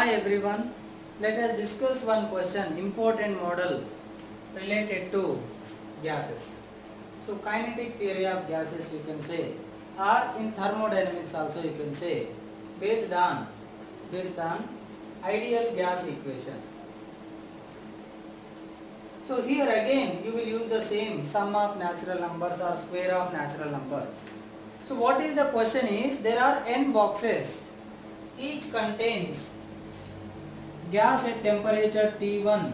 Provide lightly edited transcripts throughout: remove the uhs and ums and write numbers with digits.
Hi everyone, let us discuss one question, important model related to gases. So kinetic theory of gases you can say, or in thermodynamics also you can say, based on ideal gas equation. So here again you will use the same sum of natural numbers or square of natural numbers. So what is the question is, there are n boxes, each contains gas at temperature T1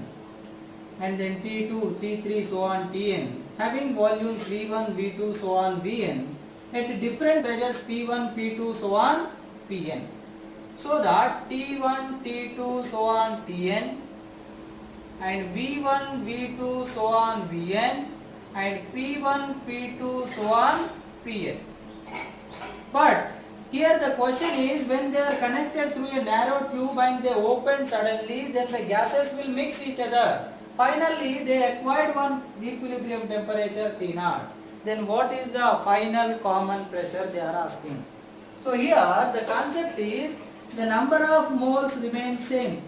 and then T2, T3 so on Tn, having volumes V1, V2 so on Vn at different pressures P1, P2 so on Pn. So that T1, T2 so on Tn and V1, V2 so on Vn and P1, P2 so on Pn. But here the question is, when they are connected through a narrow tube and they open suddenly, then the gases will mix each other. Finally, they acquired one equilibrium temperature T0. Then what is the final common pressure they are asking? So here the concept is, the number of moles remains same.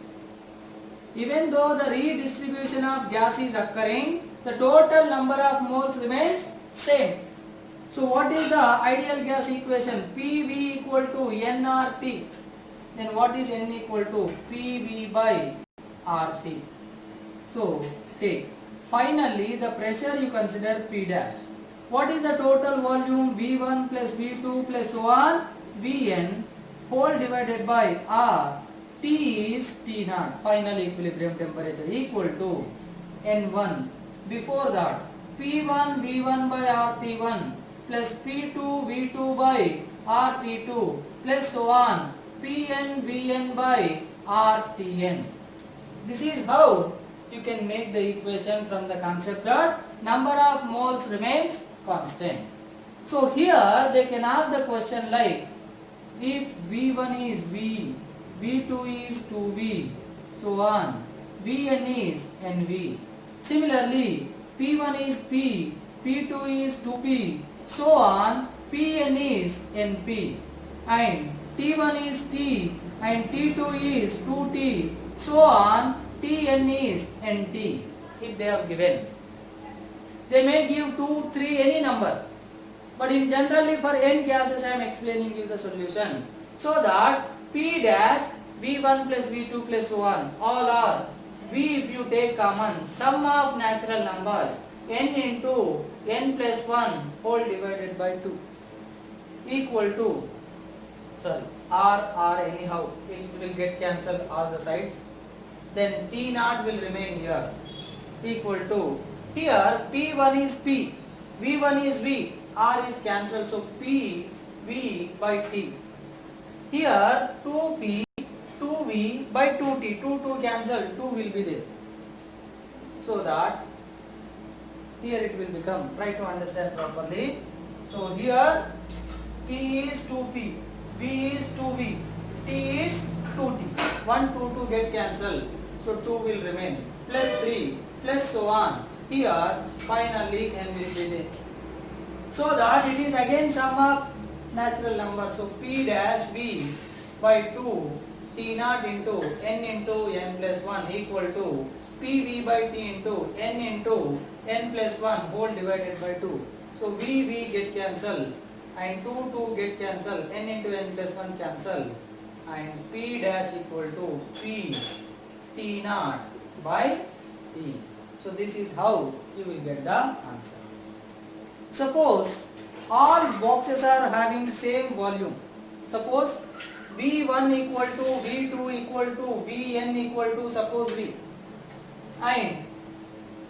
Even though the redistribution of gas is occurring, the total number of moles remains same. So what is the ideal gas equation? PV equal to nRT. Then what is N equal to? PV by RT. So take. Finally the pressure you consider P dash. What is the total volume? V1 plus V2 plus so on Vn whole divided by R. T is T0, final equilibrium temperature, equal to N1. Before that, P1 V1 by RT1 plus P2 V2 by RT2 plus so on Pn Vn by RTn. This is how you can make the equation from the concept that number of moles remains constant. So here they can ask the question like, if V1 is V, V2 is 2V, so on, Vn is Nv. Similarly, P1 is P, P2 is 2P, so on, Pn is Np, and T1 is T and T2 is 2T, so on, Tn is Nt. If they are given, they may give 2, 3, any number, but in generally for n gases I am explaining you the solution, so that P dash V1 plus V2 plus so on, all are V, if you take common, sum of natural numbers n into n plus 1 whole divided by 2 equal to, R anyhow, it will get cancelled all the sides, then T0 will remain here, equal to, here P1 is P, V1 is V, R is cancelled, so P V by T, here 2P 2V by 2T, 2 cancelled, 2 will be there, so that here it will become, try to understand properly. So here P is 2P, V is 2V, T is 2T, 1, 2 get cancelled, so 2 will remain, plus 3, plus so on, here finally N will be there. So that it is again sum of natural numbers, so P dash V by 2 T0 into N plus 1 equal to PV by T into N plus 1 whole divided by 2. So V get cancelled and 2 get cancelled, N plus 1 cancel, and P dash equal to P T0 by T. So this is how you will get the answer. Suppose all boxes are having same volume. Suppose V1 equal to V2 equal to Vn equal to suppose V, and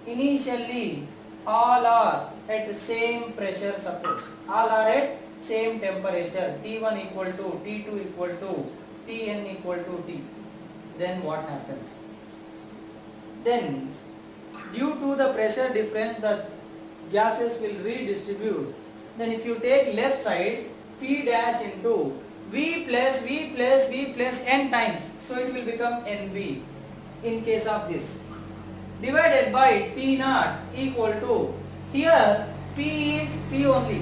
initially all are at same pressure, suppose all are at same temperature, T1 equal to T2 equal to Tn equal to T, then what happens? Then due to the pressure difference the gases will redistribute. Then if you take left side, P dash into V plus V plus V plus n times, so it will become Nv in case of this, divided by T0 equal to, here P is P only,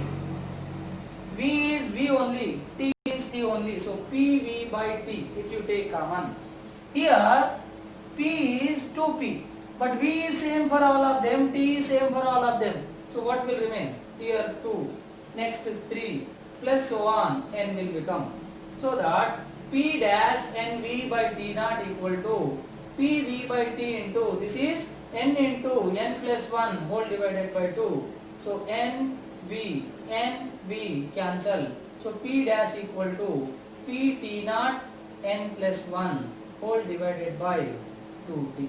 V is V only, T is T only, so PV by T if you take common, Here P is 2P, but V is same for all of them, T is same for all of them. So what will remain? Here 2, next 3, plus so on, N will become. So that P dash NV by T naught equal to PV by T into, this is N into N plus 1 whole divided by 2. So NV cancel. So P dash equal to PT naught N plus 1 whole divided by 2T.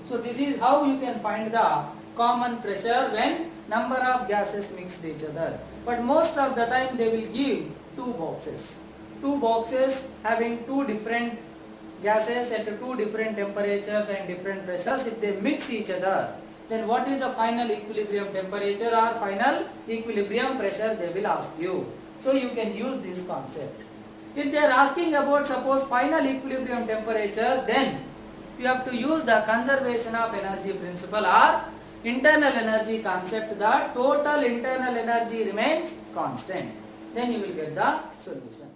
So this is how you can find the common pressure when number of gases mixed each other. But most of the time they will give two boxes. Two boxes having two different gases at two different temperatures and different pressures. If they mix each other, then what is the final equilibrium temperature or final equilibrium pressure, they will ask you. So you can use this concept. If they are asking about suppose final equilibrium temperature, then you have to use the conservation of energy principle or internal energy concept. The total internal energy remains constant. Then you will get the solution.